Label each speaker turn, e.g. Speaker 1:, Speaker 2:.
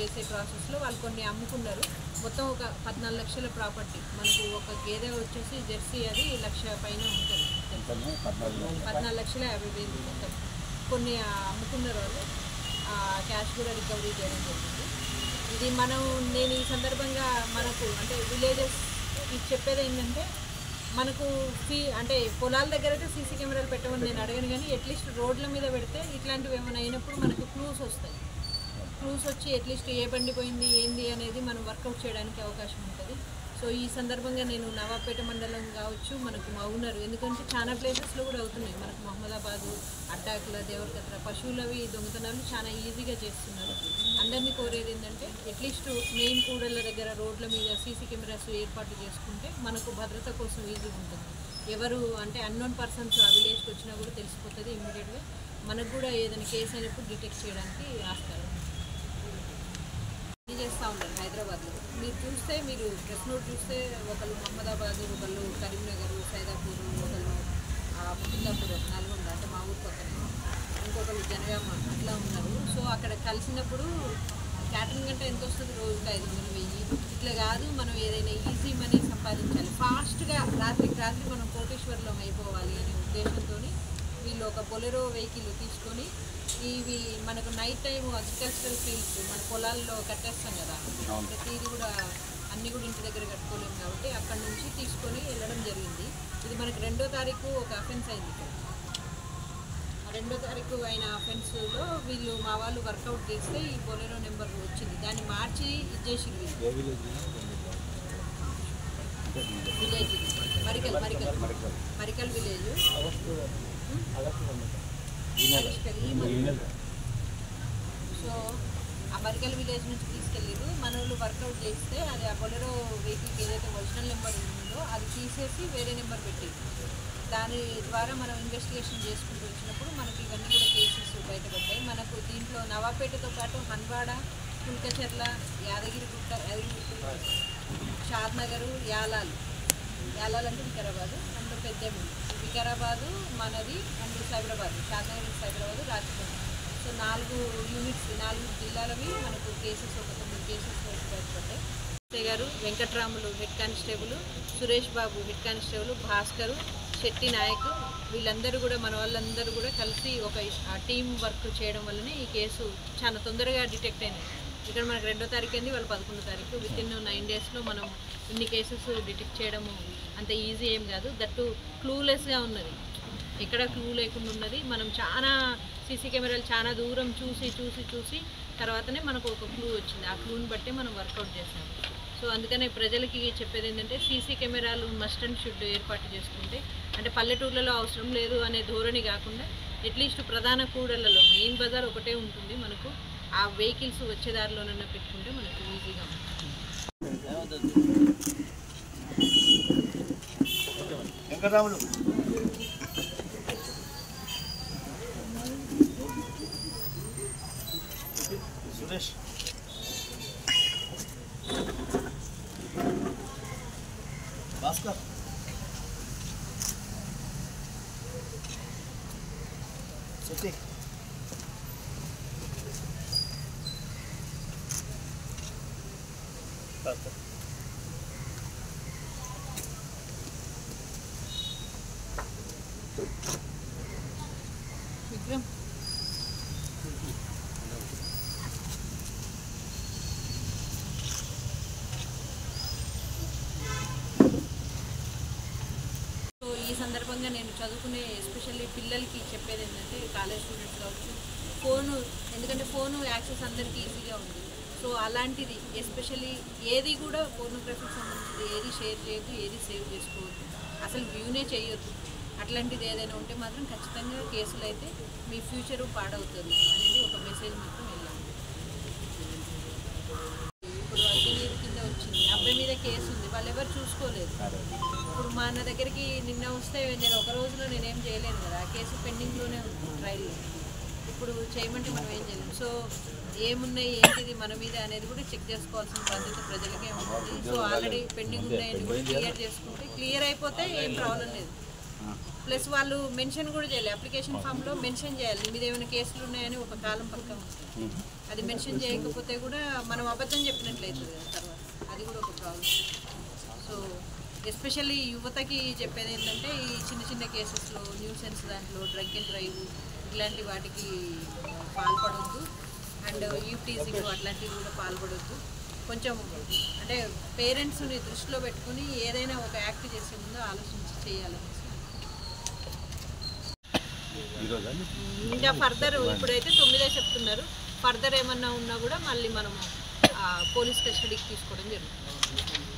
Speaker 1: చేసే ప్రాసెస్లో వాళ్ళు కొన్ని అమ్ముకున్నారు. మొత్తం ఒక 14 లక్షల ప్రాపర్టీ. మనకు ఒక గేదె వచ్చేసి జెర్సీ అది 1 లక్ష పైన ఉంటుంది. 14,50,000 మొత్తం కొన్ని అమ్ముకున్నారు వాళ్ళు. క్యాష్ కూడా రికవరీ చేయడం జరిగింది. ఇది నేను ఈ సందర్భంగా మనకు అంటే విలేజెస్ చెప్పేది ఏంటంటే మనకు అంటే పొలాల దగ్గర అయితే సీసీ కెమెరాలు పెట్టమని నేను అడగను, కానీ అట్లీస్ట్ రోడ్ల మీద పెడితే ఇట్లాంటివి ఏమైనా అయినప్పుడు మనకు క్లూస్ వస్తాయి. క్లూస్ వచ్చి అట్లీస్ట్ ఏ బండి పోయింది ఏంది అనేది మనం వర్కౌట్ చేయడానికి అవకాశం ఉంటుంది. సో ఈ సందర్భంగా నేను నవాబ్పేట మండలం కావచ్చు, మనకు మౌనరు, ఎందుకంటే చాలా ప్లేసెస్లో కూడా అవుతున్నాయి. మనకు మహమ్మదాబాదు, అడ్డాకుల, దేవరకద్ర పశువులవి దొంగతనాలు చాలా ఈజీగా చేస్తున్నారు. అందరినీ కోరేది ఏంటంటే అట్లీస్ట్ మెయిన్ కూడళ్ళ దగ్గర రోడ్ల మీద సీసీ కెమెరాస్ ఏర్పాటు చేసుకుంటే మనకు భద్రత కోసం ఈజీగా ఉంటుంది. ఎవరు అంటే అన్నోన్ పర్సన్స్ ఆ విలేజ్కి వచ్చినా కూడా తెలిసిపోతుంది ఇమ్మీడియట్గా. మనకు కూడా ఏదైనా కేసు అయినప్పుడు డిటెక్ట్ చేయడానికి ఆస్కారం చేస్తూ ఉంటారు. హైదరాబాద్లో మీరు ప్రెస్ నోట్ చూస్తే ఒకళ్ళు మహమ్మదాబాద్, ఒకళ్ళు కరీంనగర్, సైదాపూర్, ఒకళ్ళు పుట్టిందాపురం, నల్గొండ అంటే మా ఊరు పక్కన, ఇంకొకళ్ళు జనగామ అట్లా ఉన్నారు. సో అక్కడ కలిసినప్పుడు క్యాటరింగ్ అంటే ఎంత వస్తుంది, రోజుకి 500,000 ఇట్లా కాదు. మనం ఏదైనా ఈజీ మనీ సంపాదించాలి, ఫాస్ట్గా రాత్రికి రాత్రి మనం కోటేశ్వర్లో అయిపోవాలి అనే ఉద్దేశంతో వీళ్ళు ఒక బొలెరో వెహికల్ తీసుకొని ఇవి మనకు నైట్ టైం అగ్రికల్చరల్ ఫీల్డ్స్ మన పొలాల్లో కట్టేస్తాం కదా, ప్రతిదీ కూడా అన్నీ కూడా ఇంటి దగ్గర కట్టుకోలేము కాబట్టి అక్కడ నుంచి తీసుకొని వెళ్ళడం జరిగింది. ఇది మనకు 2వ తారీఖు ఒక అఫెన్స్ అయింది. ఇక్కడ 2వ తారీఖు అయిన అఫెన్స్లో వీళ్ళు మా వాళ్ళు వర్కౌట్ చేస్తే ఈ బొలెరో నెంబర్ వచ్చింది, దాన్ని మార్చి ఇచ్చేసి విలేజ్ మరికల్ విలేజ్. సో ఆ మరికల్ విలేజ్ నుంచి తీసుకెళ్ళారు. మన వాళ్ళు వర్కౌట్ చేస్తే అది ఆ బొలెరో వెహికల్కి ఏదైతే ఒరిజినల్ నెంబర్ ఉందో అది తీసేసి వేరే నెంబర్ పెట్టి దాని ద్వారా మనం ఇన్వెస్టిగేషన్ చేసుకుంటూ వచ్చినప్పుడు మనకి ఇవన్నీ కూడా కేసెస్ బయటపడ్డాయి. మనకు దీంట్లో నవాబ్పేటతో పాటు హన్వాడ, కుల్కచర్ల, యాదగిరిగుట్ట, షాద్నగర్, యాలాలు అంటే వికారాబాదు అండ్ పెద్దెమ్మ, వికారాబాదు మనది and Cyberabad, Shadnagar, Cyberabad, Rajakota. So 4 units 4 జిల్లాలవి మనకు కేసెస్ ఒక 9 కేసెస్ బయటపడ్డాయి. గారు Venkatramulu head constable, Suresh Babu head constable, Bhaskar, Shetty Nayak వీళ్ళందరూ కూడా మన వాళ్ళందరూ కూడా కలిసి ఒక టీం వర్క్ చేయడం వల్లనే ఈ కేసు చాలా తొందరగా డిటెక్ట్ అయింది. ఇక్కడ మనకు 2వ తారీఖు అయింది, వాళ్ళు 11వ తారీఖు. వితిన్ 9 డేస్లో మనం ఇన్ని కేసెస్ డిటెక్ట్ చేయడము అంత ఈజీ ఏం కాదు. దట్టు క్లూలెస్గా ఉన్నది, ఎక్కడ క్లూ లేకుండా ఉన్నది. మనం చాలా సీసీ కెమెరాలు చాలా దూరం చూసి తర్వాతనే మనకు ఒక క్లూ వచ్చింది. ఆ క్లూని బట్టే మనం వర్కౌట్ చేసాము. సో అందుకనే ప్రజలకి చెప్పేది ఏంటంటే సీసీ కెమెరాలు మస్ట్ అండ్ షుడ్ ఏర్పాటు చేసుకుంటే, అంటే పల్లెటూర్లలో అవసరం లేదు అనే ధోరణి కాకుండా అట్లీస్ట్ ప్రధాన కూడళ్లలో మెయిన్ బజార్ ఒకటే ఉంటుంది, మనకు ఆ వెహికల్స్ వచ్చే దారిలోనన్నా పెట్టుకుంటే మనకు ఈజీగా ఉంటుంది.
Speaker 2: సురేష్ భాస్కర్ శెట్టి
Speaker 1: విక్రమ్ ఈ సందర్భంగా నేను చదువుకునే ఎస్పెషల్లీ పిల్లలకి చెప్పేది ఏంటంటే కాలేజ్ స్టూడెంట్స్ కావచ్చు, ఫోను, ఎందుకంటే ఫోను యాక్సెస్ అందరికీ ఈజీగా ఉంది. సో అలాంటిది ఎస్పెషల్లీ ఏది కూడా పోర్నోగ్రఫీకి సంబంధించి ఏది షేర్ చేయొద్దు, ఏది సేవ్ చేసుకోవద్దు, అసలు వ్యూనే చేయొద్దు. అట్లాంటిది ఏదైనా ఉంటే మాత్రం ఖచ్చితంగా కేసులు అయితే మీ ఫ్యూచరు పాడవుతుంది అనేది ఒక మెసేజ్ మాత్రం వెళ్ళాలి. ఇప్పుడు అగ్నినీరు కింద వచ్చింది, అబ్బాయి మీద కేసు ఉంది, వాళ్ళు ఎవరు చూసుకోలేదు. ఇప్పుడు మా అన్న దగ్గరికి నిన్న వస్తే నేను ఒక రోజులో నేనేం చేయలేను కదా, ఆ కేసు పెండింగ్లోనే ఉంది ట్రయల్లో. ఇప్పుడు చేయమంటే మనం ఏం చేయలేము. సో ఏమున్నాయి ఏంటిది మన మీద అనేది కూడా చెక్ చేసుకోవాల్సిన బాధ్యత ప్రజలకే ఉంటుంది. సో ఆల్రెడీ పెండింగ్ ఉన్నాయని కూడా క్లియర్ చేసుకుంటే క్లియర్ అయిపోతే ఏం ప్రాబ్లం లేదు. ప్లస్ వాళ్ళు మెన్షన్ కూడా చేయాలి, అప్లికేషన్ ఫామ్లో మెన్షన్ చేయాలి మీద ఏమైనా కేసులు ఉన్నాయని ఒక కాలం పక్కన ఉంటుంది. అది మెన్షన్ చేయకపోతే కూడా మనం అబద్ధం చెప్పినట్లయితుంది కదా తర్వాత, అది కూడా ఒక ప్రాబ్లం. సో ఎస్పెషల్లీ యువతకి చెప్పేది ఏంటంటే ఈ చిన్న చిన్న కేసెస్లో న్యూసెన్స్ దాంట్లో డ్రంక్ అండ్ డ్రైవ్ ఇట్లాంటి వాటికి పాల్పడొద్దు. అండ్ యూటీజింగ్ అట్లాంటివి కూడా పాల్పడొద్దు. కొంచెం అంటే పేరెంట్స్ని దృష్టిలో పెట్టుకుని ఏదైనా ఒక యాక్ట్ చేసే ముందు ఆలోచించి చేయాలని. ఇంకా ఫర్దర్ ఇప్పుడైతే 9 చెప్తున్నారు. ఫర్దర్ ఏమన్నా ఉన్నా కూడా మళ్ళీ మనము పోలీస్ కస్టడీకి తీసుకోవడం జరుగుతుంది.